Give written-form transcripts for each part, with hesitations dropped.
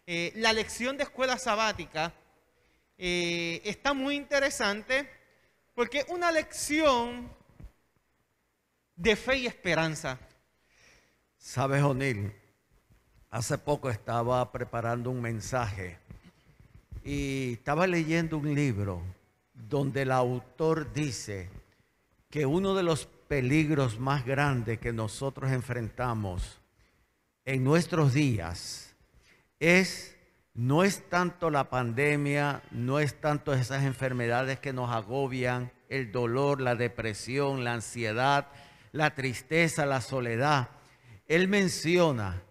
La lección de escuela sabática está muy interesante porque es una lección de fe y esperanza. Sabes, O'Neill, hace poco estaba preparando un mensaje y estaba leyendo un libro donde el autor dice que uno de los peligros más grandes que nosotros enfrentamos en nuestros días no es tanto la pandemia, no es tanto esas enfermedades que nos agobian, el dolor, la depresión, la ansiedad, la tristeza, la soledad. Él menciona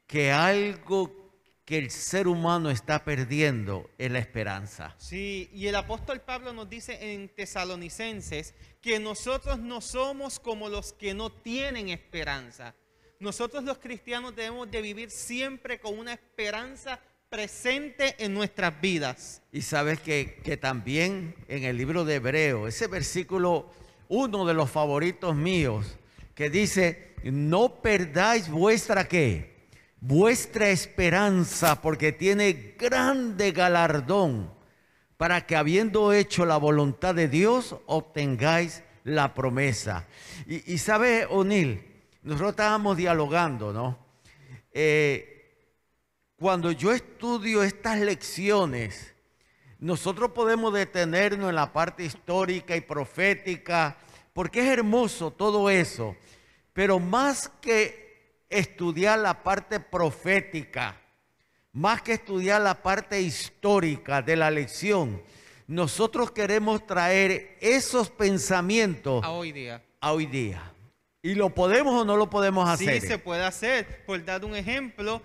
que algo que el ser humano está perdiendo es la esperanza. Sí, y el apóstol Pablo nos dice en Tesalonicenses que nosotros no somos como los que no tienen esperanza. Nosotros los cristianos debemos de vivir siempre con una esperanza presente en nuestras vidas. Y sabes que también en el libro de Hebreo, ese versículo, uno de los favoritos míos, que dice, no perdáis vuestra ¿qué? Vuestra esperanza, porque tiene grande galardón, para que habiendo hecho la voluntad de Dios, obtengáis la promesa. Y sabe, O'Neill, nosotros estábamos dialogando, ¿no? Cuando yo estudio estas lecciones, nosotros podemos detenernos en la parte histórica y profética, porque es hermoso todo eso, pero más que estudiar la parte profética, más que estudiar la parte histórica de la lección, nosotros queremos traer esos pensamientos A hoy día. a hoy día. ¿Y lo podemos o no lo podemos hacer? Sí, se puede hacer. Por dar un ejemplo,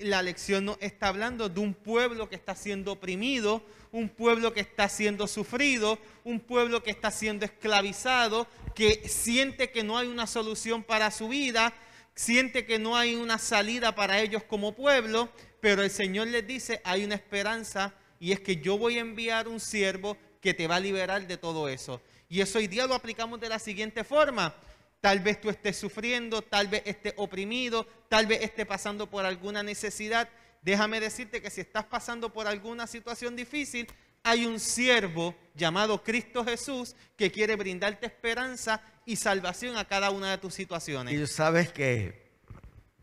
la lección nos está hablando de un pueblo que está siendo oprimido, un pueblo que está siendo sufrido, un pueblo que está siendo esclavizado, que siente que no hay una solución para su vida, siente que no hay una salida para ellos como pueblo, pero el Señor les dice, hay una esperanza y es que yo voy a enviar un siervo que te va a liberar de todo eso. Y eso hoy día lo aplicamos de la siguiente forma. Tal vez tú estés sufriendo, tal vez estés oprimido, tal vez estés pasando por alguna necesidad. Déjame decirte que si estás pasando por alguna situación difícil, hay un siervo llamado Cristo Jesús que quiere brindarte esperanza y salvación a cada una de tus situaciones. Y tú sabes que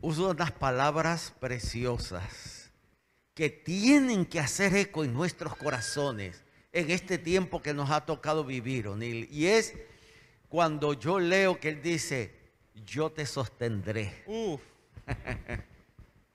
uso unas palabras preciosas que tienen que hacer eco en nuestros corazones en este tiempo que nos ha tocado vivir, O'Neill. Y es cuando yo leo que él dice, yo te sostendré.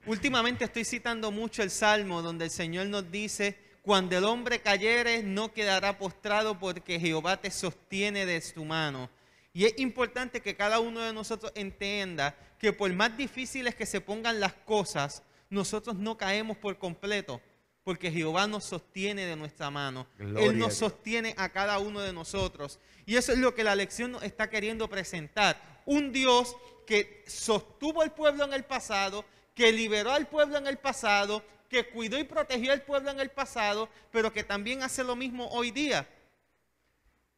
Últimamente estoy citando mucho el Salmo donde el Señor nos dice, cuando el hombre cayere no quedará postrado porque Jehová te sostiene de su mano. Y es importante que cada uno de nosotros entienda que por más difíciles que se pongan las cosas, nosotros no caemos por completo, porque Jehová nos sostiene de nuestra mano. Él nos sostiene a cada uno de nosotros. Y eso es lo que la lección nos está queriendo presentar. Un Dios que sostuvo al pueblo en el pasado, que liberó al pueblo en el pasado, que cuidó y protegió al pueblo en el pasado, pero que también hace lo mismo hoy día.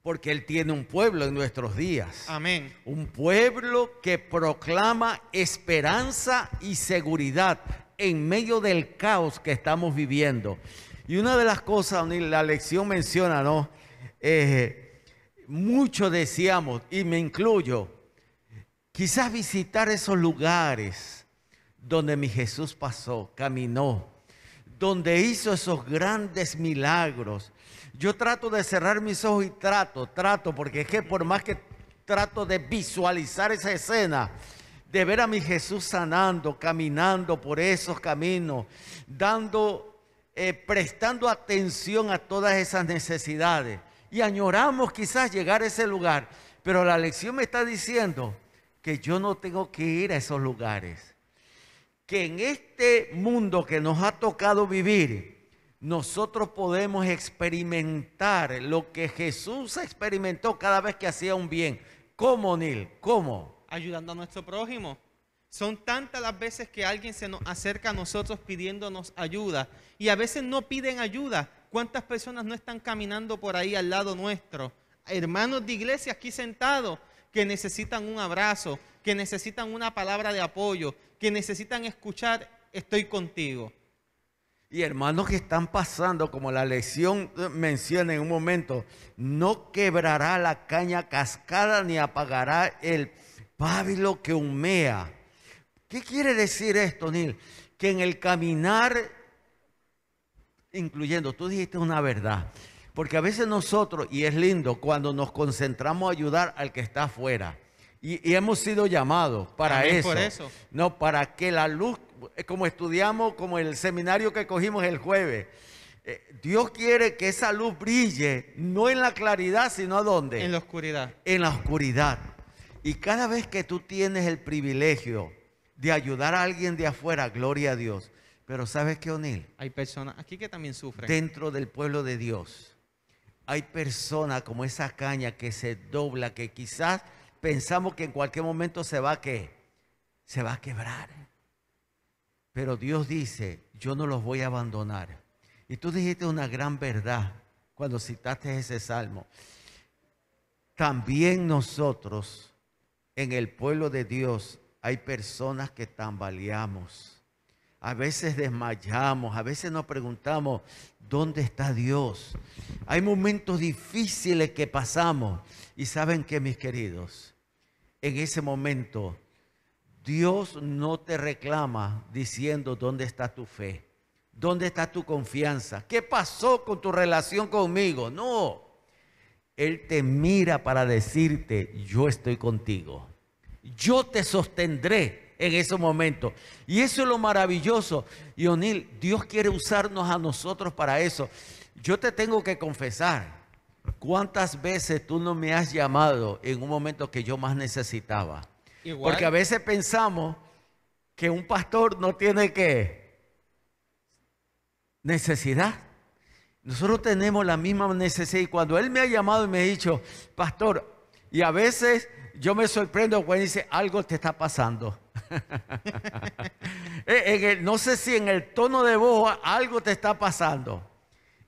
Porque Él tiene un pueblo en nuestros días. Amén. Un pueblo que proclama esperanza y seguridad en medio del caos que estamos viviendo. Y una de las cosas, la lección menciona, ¿no? Muchos decíamos, y me incluyo, quizás visitar esos lugares donde mi Jesús pasó, caminó, donde hizo esos grandes milagros. Yo trato de cerrar mis ojos y trato, porque es que por más que trato de visualizar esa escena, de ver a mi Jesús sanando, caminando por esos caminos, prestando atención a todas esas necesidades. Y añoramos quizás llegar a ese lugar, pero la lección me está diciendo que yo no tengo que ir a esos lugares. Que en este mundo que nos ha tocado vivir, nosotros podemos experimentar lo que Jesús experimentó cada vez que hacía un bien. ¿Cómo, Neil? ¿Cómo? Ayudando a nuestro prójimo. Son tantas las veces que alguien se nos acerca a nosotros pidiéndonos ayuda y a veces no piden ayuda. ¿Cuántas personas no están caminando por ahí al lado nuestro? Hermanos de iglesia aquí sentados que necesitan un abrazo, que necesitan una palabra de apoyo, que necesitan escuchar, estoy contigo. Y hermanos que están pasando, como la lección menciona en un momento, no quebrará la caña cascada ni apagará el pábilo que humea. ¿Qué quiere decir esto, Nil? Que en el caminar, incluyendo, tú dijiste una verdad, porque a veces nosotros, y es lindo, cuando nos concentramos a ayudar al que está afuera, y hemos sido llamados para Amén, eso, por eso. no para que la luz, como estudiamos, como el seminario que cogimos el jueves, Dios quiere que esa luz brille, no en la claridad, sino ¿a dónde? En la oscuridad. En la oscuridad. Y cada vez que tú tienes el privilegio de ayudar a alguien de afuera, gloria a Dios. Pero ¿sabes qué, O'Neill? Hay personas aquí que también sufren. Dentro del pueblo de Dios hay personas como esa caña que se dobla, que quizás pensamos que en cualquier momento se va a quebrar. Pero Dios dice, yo no los voy a abandonar. Y tú dijiste una gran verdad cuando citaste ese salmo. También nosotros, en el pueblo de Dios, hay personas que tambaleamos. A veces desmayamos, a veces nos preguntamos, ¿dónde está Dios? Hay momentos difíciles que pasamos. Y ¿saben qué, mis queridos? En ese momento, Dios no te reclama diciendo dónde está tu fe, dónde está tu confianza, qué pasó con tu relación conmigo. No, Él te mira para decirte, yo estoy contigo, yo te sostendré en esos momentos. Y eso es lo maravilloso. Y O'Neill, Dios quiere usarnos a nosotros para eso. Yo te tengo que confesar, ¿cuántas veces tú no me has llamado en un momento que yo más necesitaba? Igual. Porque a veces pensamos que un pastor no tiene necesidad. Nosotros tenemos la misma necesidad. Y cuando Él me ha llamado y me ha dicho, pastor, y a veces yo me sorprendo cuando dice, algo te está pasando. No sé si en el tono de voz algo te está pasando.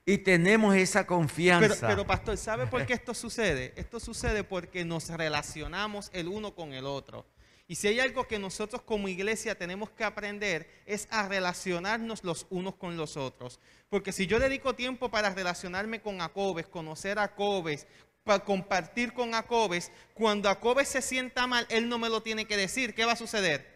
Y tenemos esa confianza. Pero pastor, ¿sabe por qué esto sucede? Esto sucede porque nos relacionamos el uno con el otro. Y si hay algo que nosotros como iglesia tenemos que aprender es a relacionarnos los unos con los otros. Porque si yo dedico tiempo para relacionarme con Jacobes, conocer a Jacobes, para compartir con Jacobes, cuando Jacobes se sienta mal, él no me lo tiene que decir. ¿Qué va a suceder?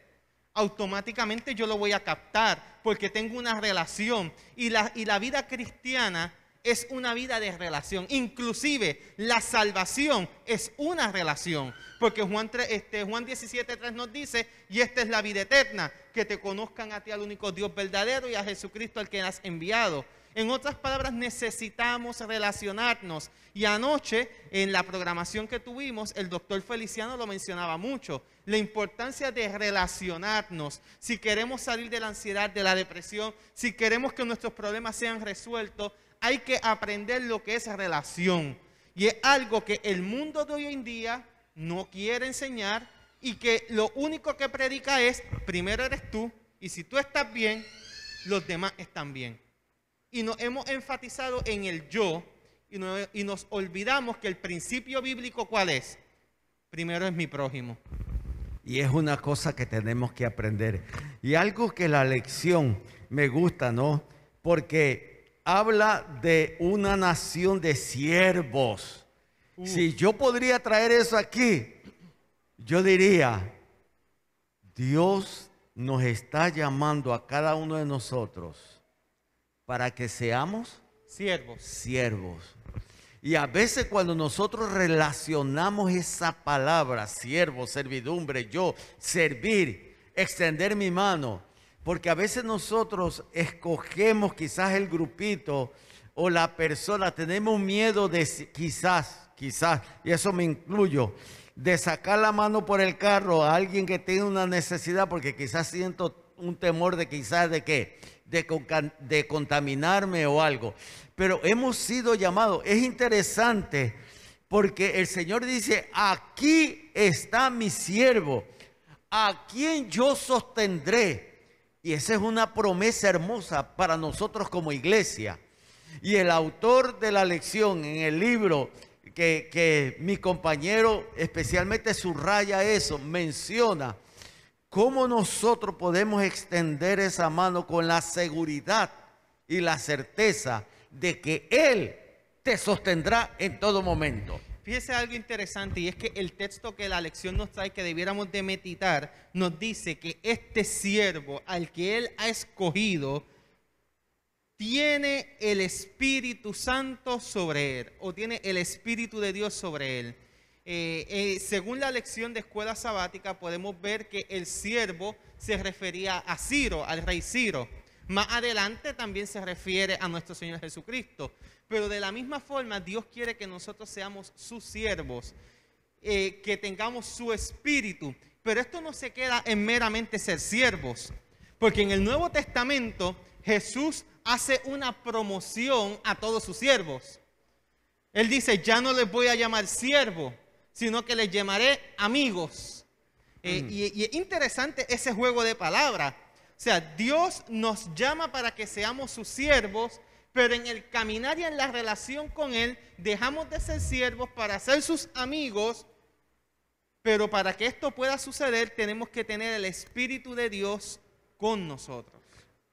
Automáticamente yo lo voy a captar porque tengo una relación. Y la vida cristiana es una vida de relación. Inclusive la salvación es una relación. Porque Juan 17:3 nos dice, y esta es la vida eterna, que te conozcan a ti, al único Dios verdadero, y a Jesucristo al que has enviado. En otras palabras, necesitamos relacionarnos. Y anoche, en la programación que tuvimos, el doctor Feliciano lo mencionaba mucho. La importancia de relacionarnos. Si queremos salir de la ansiedad, de la depresión, si queremos que nuestros problemas sean resueltos, hay que aprender lo que es relación. Y es algo que el mundo de hoy en día no quiere enseñar y que lo único que predica es, primero eres tú, y si tú estás bien, los demás están bien. Y nos hemos enfatizado en el yo y nos olvidamos que el principio bíblico, ¿cuál es? Primero es mi prójimo. Y es una cosa que tenemos que aprender. Y algo que la lección me gusta, ¿no? Porque habla de una nación de siervos. Si yo podría traer eso aquí, yo diría, Dios nos está llamando a cada uno de nosotros para que seamos siervos. Y a veces cuando nosotros relacionamos esa palabra, siervo, servidumbre, yo, servir, extender mi mano, porque a veces nosotros escogemos quizás el grupito o la persona, tenemos miedo de quizás, y eso me incluyo, de sacar la mano por el carro a alguien que tiene una necesidad, porque quizás siento un temor de quizás de qué, de contaminarme o algo. Pero hemos sido llamados. Es interesante porque el Señor dice, aquí está mi siervo, a quien yo sostendré. Y esa es una promesa hermosa para nosotros como iglesia. Y el autor de la lección en el libro que mi compañero especialmente subraya eso, menciona cómo nosotros podemos extender esa mano con la seguridad y la certeza de que Él te sostendrá en todo momento. Fíjese algo interesante, y es que el texto que la lección nos trae, que debiéramos de meditar, nos dice que este siervo al que Él ha escogido tiene el Espíritu Santo sobre él, o tiene el Espíritu de Dios sobre él. Según la lección de escuela sabática, podemos ver que el siervo se refería a Ciro, al rey Ciro. Más adelante también se refiere a nuestro Señor Jesucristo. Pero de la misma forma, Dios quiere que nosotros seamos sus siervos, que tengamos su espíritu. Pero esto no se queda en meramente ser siervos, porque en el Nuevo Testamento Jesús hace una promoción a todos sus siervos. Él dice, ya no les voy a llamar siervo, sino que les llamaré amigos. Y es interesante ese juego de palabras. O sea, Dios nos llama para que seamos sus siervos, pero en el caminar y en la relación con Él, dejamos de ser siervos para ser sus amigos. Pero para que esto pueda suceder, tenemos que tener el Espíritu de Dios con nosotros.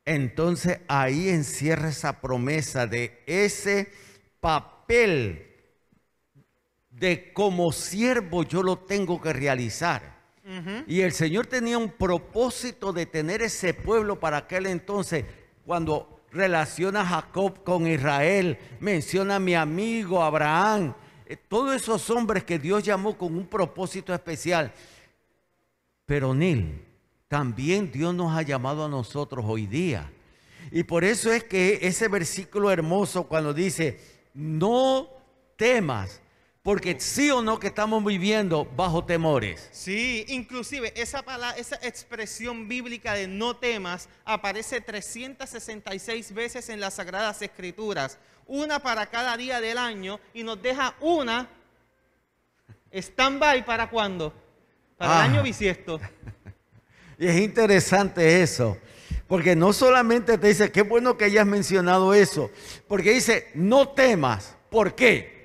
Entonces ahí encierra esa promesa de ese papel de como siervo yo lo tengo que realizar. Y el Señor tenía un propósito de tener ese pueblo para aquel entonces. Cuando relaciona a Jacob con Israel, menciona a mi amigo Abraham, todos esos hombres que Dios llamó con un propósito especial. Pero Nil, también Dios nos ha llamado a nosotros hoy día. Y por eso es que ese versículo hermoso cuando dice, no temas, porque sí o no que estamos viviendo bajo temores. Sí, inclusive esa palabra, esa expresión bíblica de no temas aparece 366 veces en las Sagradas Escrituras, una para cada día del año, y nos deja una stand-by para ¿cuándo? Para el año bisiesto. Y es interesante eso, porque no solamente te dice, qué bueno que hayas mencionado eso, porque dice, no temas. ¿Por qué?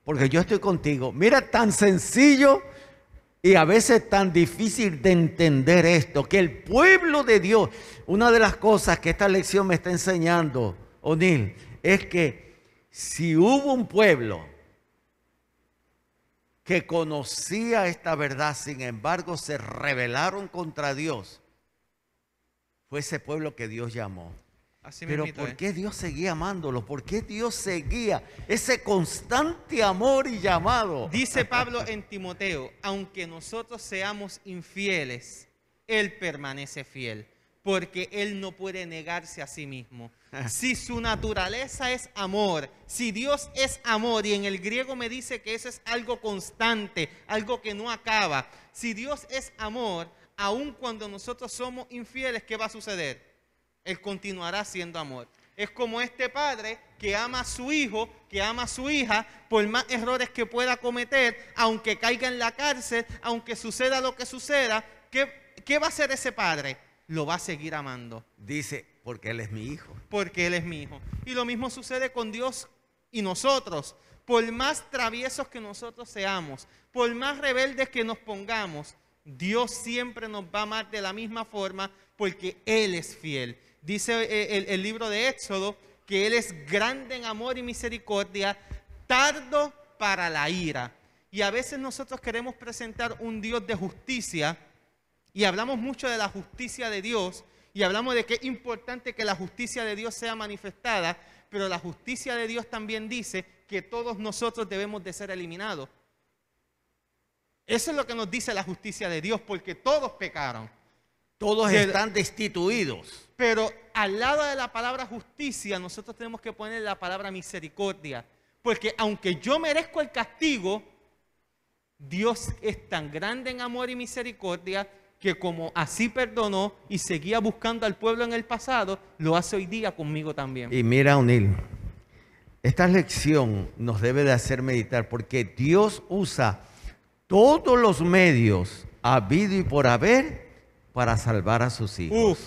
Porque yo estoy contigo. Mira, tan sencillo y a veces tan difícil de entender esto, que el pueblo de Dios, una de las cosas que esta lección me está enseñando, O'Neill, es que si hubo un pueblo que conocía esta verdad, sin embargo se rebelaron contra Dios, fue ese pueblo que Dios llamó. Así Pero mismito, ¿por qué Dios seguía amándolo? ¿Por qué Dios seguía ese constante amor y llamado? Dice Pablo en Timoteo, aunque nosotros seamos infieles, Él permanece fiel, porque Él no puede negarse a sí mismo. Si su naturaleza es amor, si Dios es amor, y en el griego me dice que eso es algo constante, algo que no acaba. Si Dios es amor, aun cuando nosotros somos infieles, ¿qué va a suceder? Él continuará siendo amor. Es como este padre que ama a su hijo, que ama a su hija, por más errores que pueda cometer, aunque caiga en la cárcel, aunque suceda lo que suceda, ¿qué va a hacer ese padre? Lo va a seguir amando. Dice, porque Él es mi hijo. Porque Él es mi hijo. Y lo mismo sucede con Dios y nosotros. Por más traviesos que nosotros seamos, por más rebeldes que nos pongamos, Dios siempre nos va a amar de la misma forma porque Él es fiel. Dice el libro de Éxodo que Él es grande en amor y misericordia, tardo para la ira. Y a veces nosotros queremos presentar un Dios de justicia y hablamos mucho de la justicia de Dios y hablamos de que es importante que la justicia de Dios sea manifestada, pero la justicia de Dios también dice que todos nosotros debemos de ser eliminados. Eso es lo que nos dice la justicia de Dios, porque todos pecaron. Todos están destituidos. Pero al lado de la palabra justicia, nosotros tenemos que poner la palabra misericordia. Porque aunque yo merezco el castigo, Dios es tan grande en amor y misericordia que como así perdonó y seguía buscando al pueblo en el pasado, lo hace hoy día conmigo también. Y mira, O'Neill, esta lección nos debe de hacer meditar, porque Dios usa todos los medios habido y por haber para salvar a sus hijos. Uf,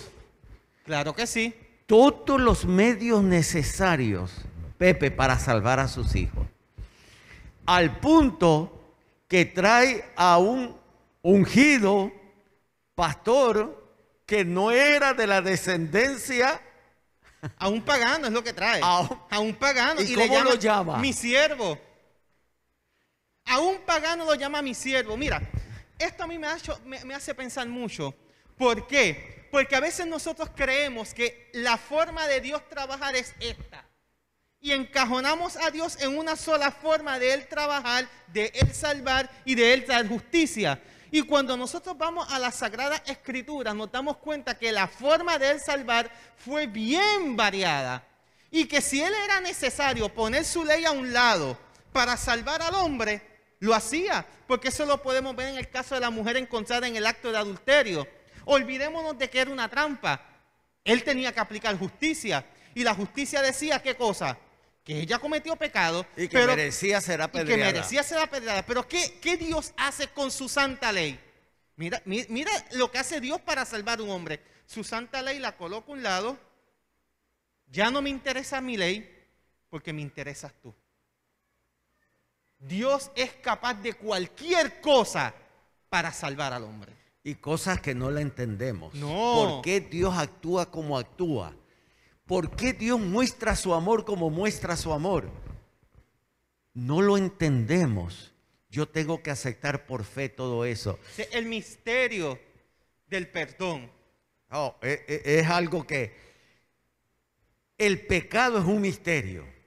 claro que sí. Todos los medios necesarios, Pepe, para salvar a sus hijos. Al punto que trae a un ungido pastor que no era de la descendencia A un pagano es lo que trae. A un pagano. ¿Y cómo lo llama? Mi siervo. A un pagano lo llama mi siervo. Mira, esto a mí me hace pensar mucho. ¿Por qué? Porque a veces nosotros creemos que la forma de Dios trabajar es esta. Y encajonamos a Dios en una sola forma de Él trabajar, de Él salvar y de Él dar justicia. Y cuando nosotros vamos a las Sagradas Escrituras, nos damos cuenta que la forma de Él salvar fue bien variada. Y que si Él era necesario poner su ley a un lado para salvar al hombre, lo hacía. Porque eso lo podemos ver en el caso de la mujer encontrada en el acto de adulterio. Olvidémonos de que era una trampa. Él tenía que aplicar justicia. Y la justicia decía, ¿qué cosa? Que ella cometió pecado. Y que merecía ser apedreada. Pero ¿qué Dios hace con su santa ley? Mira lo que hace Dios para salvar a un hombre. Su santa ley la coloca a un lado. Ya no me interesa mi ley, porque me interesas tú. Dios es capaz de cualquier cosa para salvar al hombre. Y cosas que no la entendemos. No. ¿Por qué Dios actúa como actúa? ¿Por qué Dios muestra su amor como muestra su amor? No lo entendemos. Yo tengo que aceptar por fe todo eso. El misterio del perdón. Oh, es algo que... El pecado es un misterio.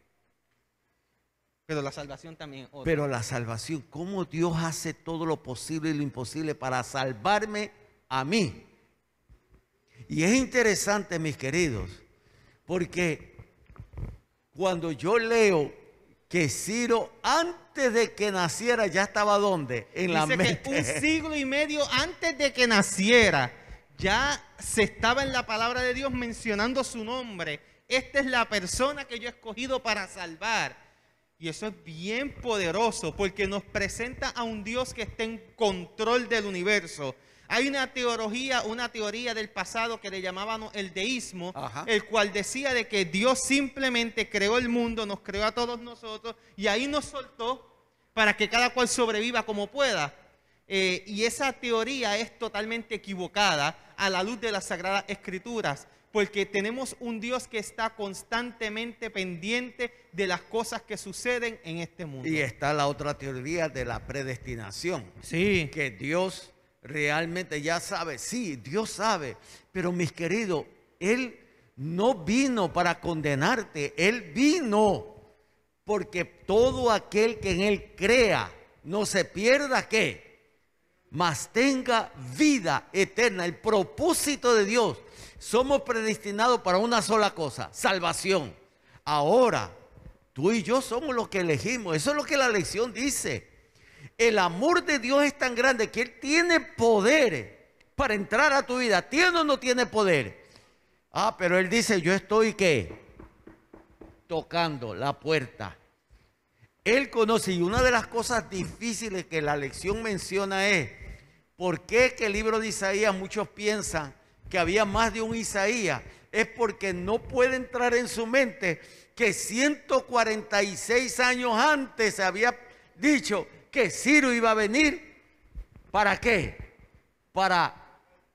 Pero la salvación también es otra. Pero la salvación, ¿cómo Dios hace todo lo posible y lo imposible para salvarme a mí? Y es interesante, mis queridos, porque cuando yo leo que Ciro antes de que naciera ya estaba ¿dónde? En la mente. Que un siglo y medio antes de que naciera ya se estaba en la palabra de Dios mencionando su nombre. Esta es la persona que yo he escogido para salvar. Y eso es bien poderoso porque nos presenta a un Dios que está en control del universo. Hay una teoría del pasado que le llamaban el deísmo, el cual decía de que Dios simplemente creó el mundo, nos creó a todos nosotros y ahí nos soltó para que cada cual sobreviva como pueda. Y esa teoría es totalmente equivocada a la luz de las Sagradas Escrituras, porque tenemos un Dios que está constantemente pendiente de las cosas que suceden en este mundo. Y está la otra teoría de la predestinación. Sí. Que Dios realmente ya sabe. Sí, Dios sabe. Pero mis queridos, Él no vino para condenarte. Él vino porque todo aquel que en Él crea no se pierda, ¿qué? Mas tenga vida eterna. El propósito de Dios. Somos predestinados para una sola cosa, salvación. Ahora, tú y yo somos los que elegimos. Eso es lo que la lección dice. El amor de Dios es tan grande que Él tiene poder para entrar a tu vida. ¿Tiene o no tiene poder? Ah, pero Él dice, yo estoy, ¿qué? Tocando la puerta. Él conoce, y una de las cosas difíciles que la lección menciona es, ¿por qué que el libro de Isaías muchos piensan que había más de un Isaías? Es porque no puede entrar en su mente que 146 años antes se había dicho que Ciro iba a venir. ¿Para qué? Para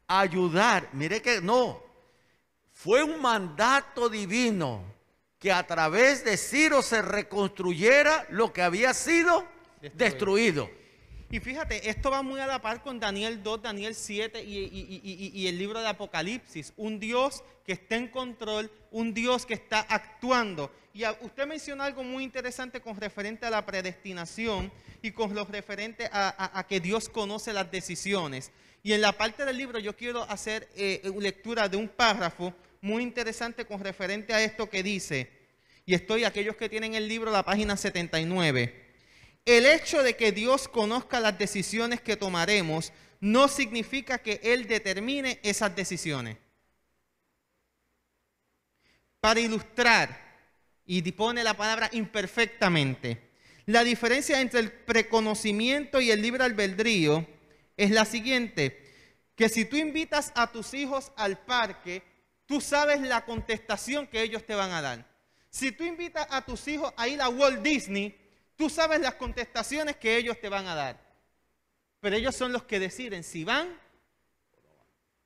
ayudar. Mire que no. Fue un mandato divino que a través de Ciro se reconstruyera lo que había sido destruido. Y fíjate, esto va muy a la par con Daniel 2, Daniel 7 y el libro de Apocalipsis. Un Dios que está en control, un Dios que está actuando. Y usted menciona algo muy interesante con referente a la predestinación y con lo referente a que Dios conoce las decisiones. Y en la parte del libro yo quiero hacer lectura de un párrafo muy interesante con referente a esto que dice, y aquellos que tienen el libro, la página 79. El hecho de que Dios conozca las decisiones que tomaremos no significa que Él determine esas decisiones. Para ilustrar, y pone la palabra imperfectamente, la diferencia entre el preconocimiento y el libre albedrío es la siguiente, que si tú invitas a tus hijos al parque, tú sabes la contestación que ellos te van a dar. Si tú invitas a tus hijos a ir a Walt Disney, tú sabes las contestaciones que ellos te van a dar. Pero ellos son los que deciden si van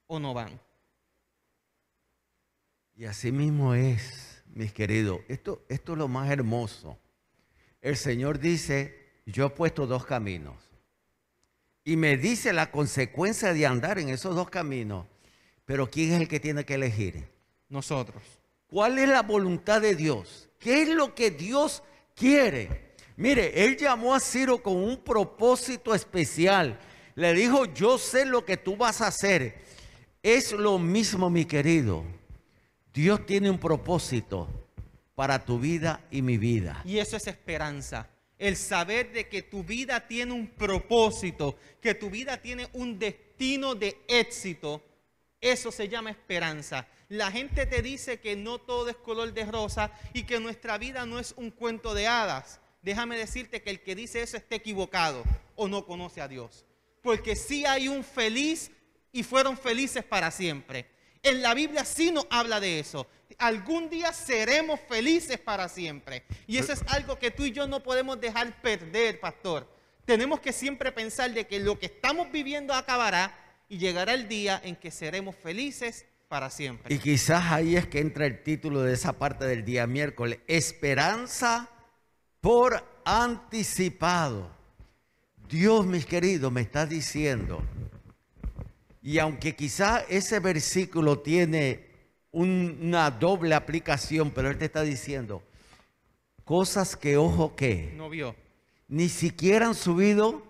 o no van. Y así mismo es, mis queridos. Esto es lo más hermoso. El Señor dice, yo he puesto dos caminos. Y me dice la consecuencia de andar en esos dos caminos. Pero ¿quién es el que tiene que elegir? Nosotros. ¿Cuál es la voluntad de Dios? ¿Qué es lo que Dios quiere? Mire, Él llamó a Ciro con un propósito especial. Le dijo, yo sé lo que tú vas a hacer. Es lo mismo, mi querido. Dios tiene un propósito para tu vida y mi vida. Y eso es esperanza. El saber de que tu vida tiene un propósito, que tu vida tiene un destino de éxito, eso se llama esperanza. La gente te dice que no todo es color de rosa y que nuestra vida no es un cuento de hadas. Déjame decirte que el que dice eso está equivocado o no conoce a Dios. Porque sí hay un feliz y fueron felices para siempre. En la Biblia sí nos habla de eso. Algún día seremos felices para siempre. Y eso es algo que tú y yo no podemos dejar perder, pastor. Tenemos que siempre pensar de que lo que estamos viviendo acabará y llegará el día en que seremos felices para siempre. Y quizás ahí es que entra el título de esa parte del día miércoles. Esperanza por anticipado. Dios, mis queridos, me está diciendo, y aunque quizás ese versículo tiene una doble aplicación, pero Él te está diciendo cosas que ojo que no vio, ni siquiera han subido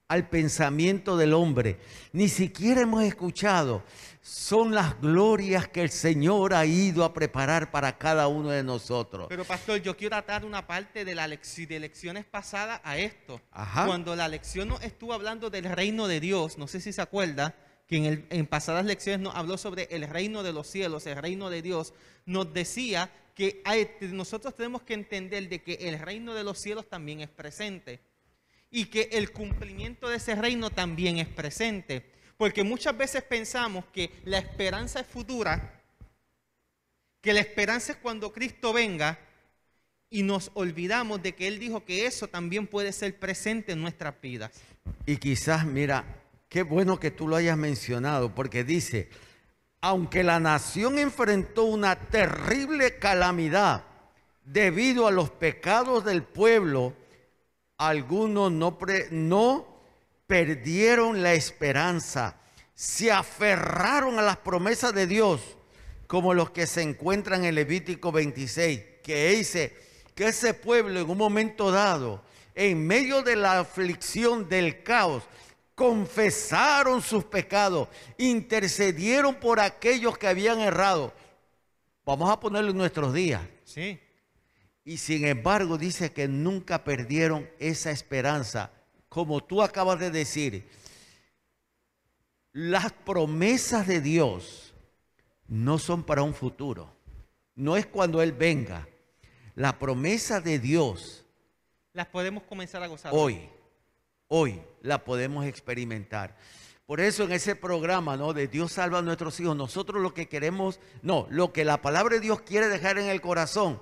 al pensamiento del hombre, ni siquiera hemos escuchado. Son las glorias que el Señor ha ido a preparar para cada uno de nosotros. Pero pastor, yo quiero atar una parte de de lecciones pasadas a esto. Ajá. Cuando la lección nos estuvo hablando del reino de Dios, no sé si se acuerda, que en pasadas lecciones nos habló sobre el reino de los cielos, el reino de Dios, nos decía que nosotros tenemos que entender de que el reino de los cielos también es presente y que el cumplimiento de ese reino también es presente. Porque muchas veces pensamos que la esperanza es futura, que la esperanza es cuando Cristo venga, y nos olvidamos de que Él dijo que eso también puede ser presente en nuestras vidas. Y quizás, mira, qué bueno que tú lo hayas mencionado, porque dice, aunque la nación enfrentó una terrible calamidad debido a los pecados del pueblo, algunos no perdieron la esperanza, se aferraron a las promesas de Dios, como los que se encuentran en Levítico 26, que dice que ese pueblo en un momento dado, en medio de la aflicción, del caos, confesaron sus pecados, intercedieron por aquellos que habían errado. Vamos a ponerlo en nuestros días. Sí. Y sin embargo dice que nunca perdieron esa esperanza. Como tú acabas de decir, las promesas de Dios no son para un futuro. No es cuando Él venga. La promesa de Dios las podemos comenzar a gozar hoy la podemos experimentar. Por eso en ese programa, ¿no?, de Dios salva a nuestros hijos, nosotros lo que queremos, lo que la palabra de Dios quiere dejar en el corazón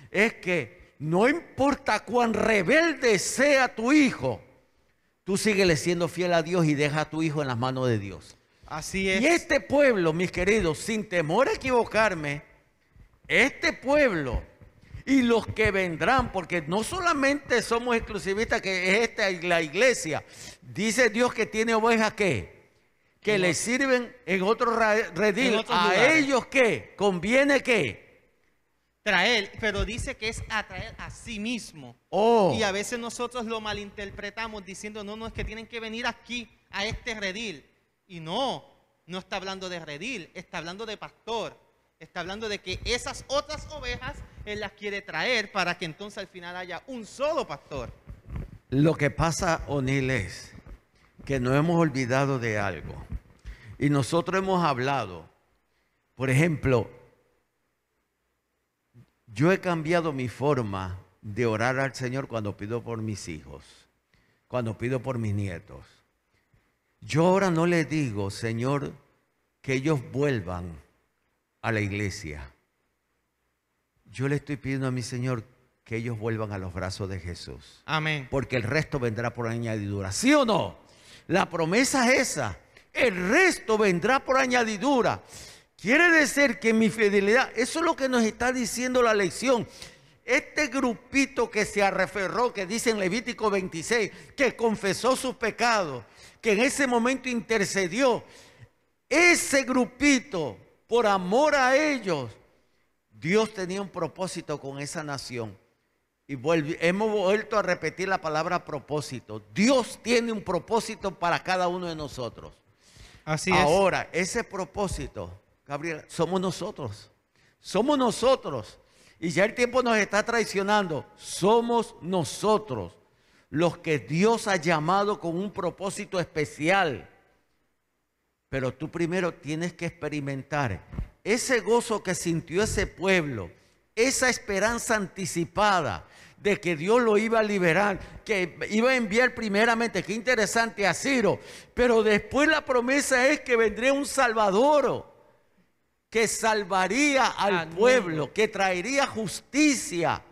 es que no importa cuán rebelde sea tu hijo, tú síguele siendo fiel a Dios y deja a tu hijo en las manos de Dios. Así es. Y este pueblo, mis queridos, sin temor a equivocarme, este pueblo y los que vendrán, porque no solamente somos exclusivistas, que es esta la iglesia, dice Dios que tiene ovejas que le sirven en otro redil. A lugares. ellos que conviene que traer, pero dice que es atraer a sí mismo. Y a veces nosotros lo malinterpretamos diciendo, no, es que tienen que venir aquí, a este redil. Y no está hablando de redil, está hablando de pastor. Está hablando de que esas otras ovejas Él las quiere traer para que entonces al final haya un solo pastor. Lo que pasa, O'Neill, es que nos hemos olvidado de algo. Y nosotros hemos hablado, por ejemplo, yo he cambiado mi forma de orar al Señor cuando pido por mis hijos, cuando pido por mis nietos. Yo ahora no le digo, Señor, que ellos vuelvan a la iglesia. Yo le estoy pidiendo a mi Señor que ellos vuelvan a los brazos de Jesús. Amén. Porque el resto vendrá por añadidura. ¿Sí o no? La promesa es esa. El resto vendrá por añadidura. Quiere decir que mi fidelidad, eso es lo que nos está diciendo la lección. Este grupito que se arreferró, que dice en Levítico 26, que confesó sus pecados, que en ese momento intercedió, ese grupito, por amor a ellos, Dios tenía un propósito con esa nación. Y hemos vuelto a repetir la palabra propósito. Dios tiene un propósito para cada uno de nosotros. Así es. Ahora, ese propósito, Gabriela, somos nosotros. Somos nosotros. Y ya el tiempo nos está traicionando. Somos nosotros los que Dios ha llamado con un propósito especial. Pero tú primero tienes que experimentar ese gozo que sintió ese pueblo, esa esperanza anticipada de que Dios lo iba a liberar, que iba a enviar primeramente, qué interesante, a Ciro, pero después la promesa es que vendría un Salvador que salvaría al pueblo, que traería justicia,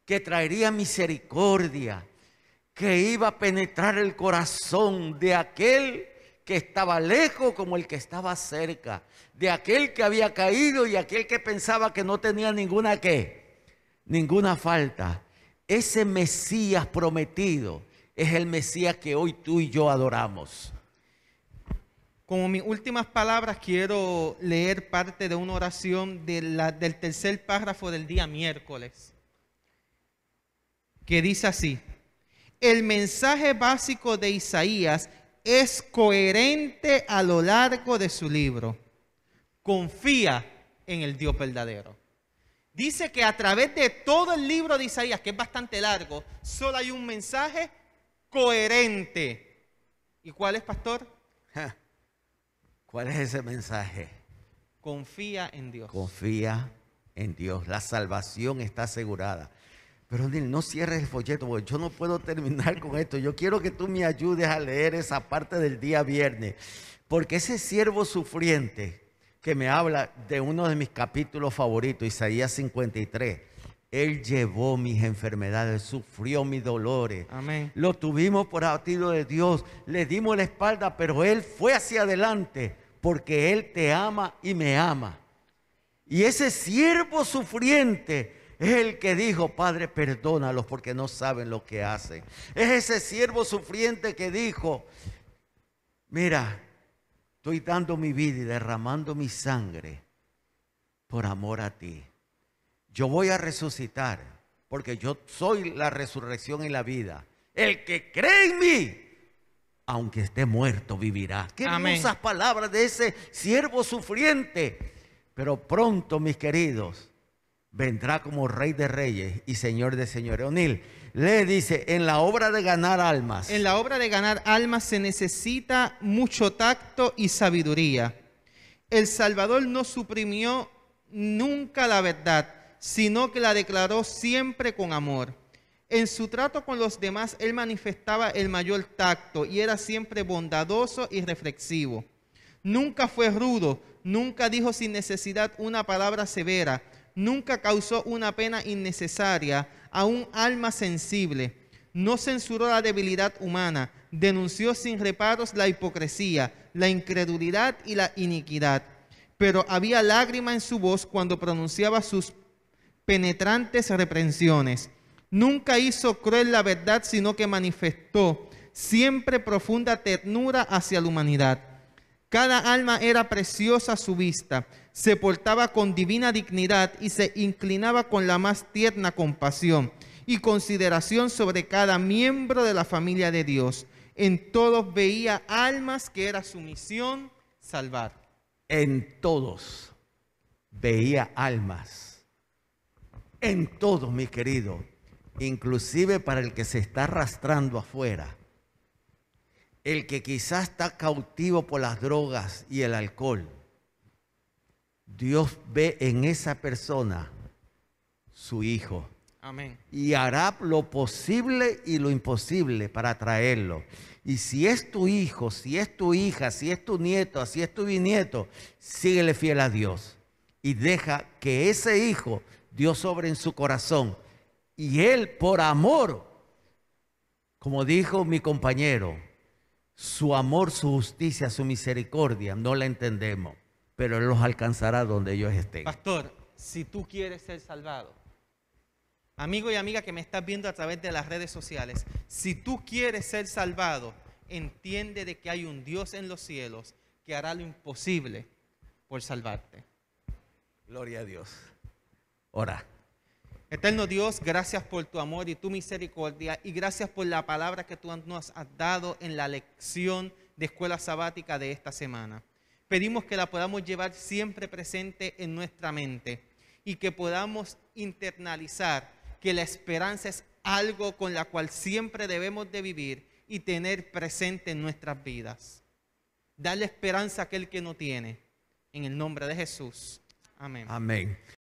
que traería misericordia, que iba a penetrar el corazón de aquel que estaba lejos como el que estaba cerca, de aquel que había caído y aquel que pensaba que no tenía ninguna falta. Ese Mesías prometido es el Mesías que hoy tú y yo adoramos. Como mis últimas palabras, quiero leer parte de una oración del tercer párrafo del día miércoles, que dice así: el mensaje básico de Isaías es coherente a lo largo de su libro. Confía en el Dios verdadero. Dice que a través de todo el libro de Isaías, que es bastante largo, solo hay un mensaje coherente. ¿Y cuál es, pastor? ¿Cuál es ese mensaje? Confía en Dios. Confía en Dios. La salvación está asegurada. Pero Neil, no cierres el folleto, porque yo no puedo terminar con esto. Yo quiero que tú me ayudes a leer esa parte del día viernes. Porque ese siervo sufriente que me habla de uno de mis capítulos favoritos, Isaías 53. Él llevó mis enfermedades, sufrió mis dolores. Amén. Lo tuvimos por abatido de Dios, le dimos la espalda, pero Él fue hacia adelante porque Él te ama y me ama. Y ese siervo sufriente es el que dijo: Padre, perdónalos porque no saben lo que hacen. Es ese siervo sufriente que dijo: mira, estoy dando mi vida y derramando mi sangre por amor a ti. Yo voy a resucitar porque yo soy la resurrección y la vida. El que cree en mí, aunque esté muerto, vivirá. Qué hermosas palabras de ese siervo sufriente. Pero pronto, mis queridos, vendrá como Rey de Reyes y Señor de Señores. O'Neill le dice: en la obra de ganar almas. En la obra de ganar almas se necesita mucho tacto y sabiduría. El Salvador no suprimió nunca la verdad, sino que la declaró siempre con amor. En su trato con los demás, él manifestaba el mayor tacto y era siempre bondadoso y reflexivo. Nunca fue rudo, nunca dijo sin necesidad una palabra severa, nunca causó una pena innecesaria a un alma sensible. No censuró la debilidad humana, denunció sin reparos la hipocresía, la incredulidad y la iniquidad. Pero había lágrima en su voz cuando pronunciaba sus penetrantes reprensiones. Nunca hizo cruel la verdad, sino que manifestó siempre profunda ternura hacia la humanidad. Cada alma era preciosa a su vista, se portaba con divina dignidad y se inclinaba con la más tierna compasión y consideración sobre cada miembro de la familia de Dios. En todos veía almas que era su misión salvar. En todos veía almas. En todos, mi querido. Inclusive para el que se está arrastrando afuera. El que quizás está cautivo por las drogas y el alcohol. Dios ve en esa persona su hijo. Amén. Y hará lo posible y lo imposible para traerlo. Y si es tu hijo, si es tu hija, si es tu nieto, si es tu bisnieto, síguele fiel a Dios. Y deja que ese hijo Dios obre en su corazón. Y él, por amor, como dijo mi compañero, su amor, su justicia, su misericordia, no la entendemos. pero Él los alcanzará donde ellos estén. Pastor, si tú quieres ser salvado, amigo y amiga que me estás viendo a través de las redes sociales, si tú quieres ser salvado, entiende de que hay un Dios en los cielos que hará lo imposible por salvarte. Gloria a Dios. Ora. Eterno Dios, gracias por tu amor y tu misericordia y gracias por la palabra que tú nos has dado en la lección de escuela sabática de esta semana. Pedimos que la podamos llevar siempre presente en nuestra mente y que podamos internalizar que la esperanza es algo con la cual siempre debemos de vivir y tener presente en nuestras vidas. Darle esperanza a aquel que no tiene. En el nombre de Jesús. Amén. Amén.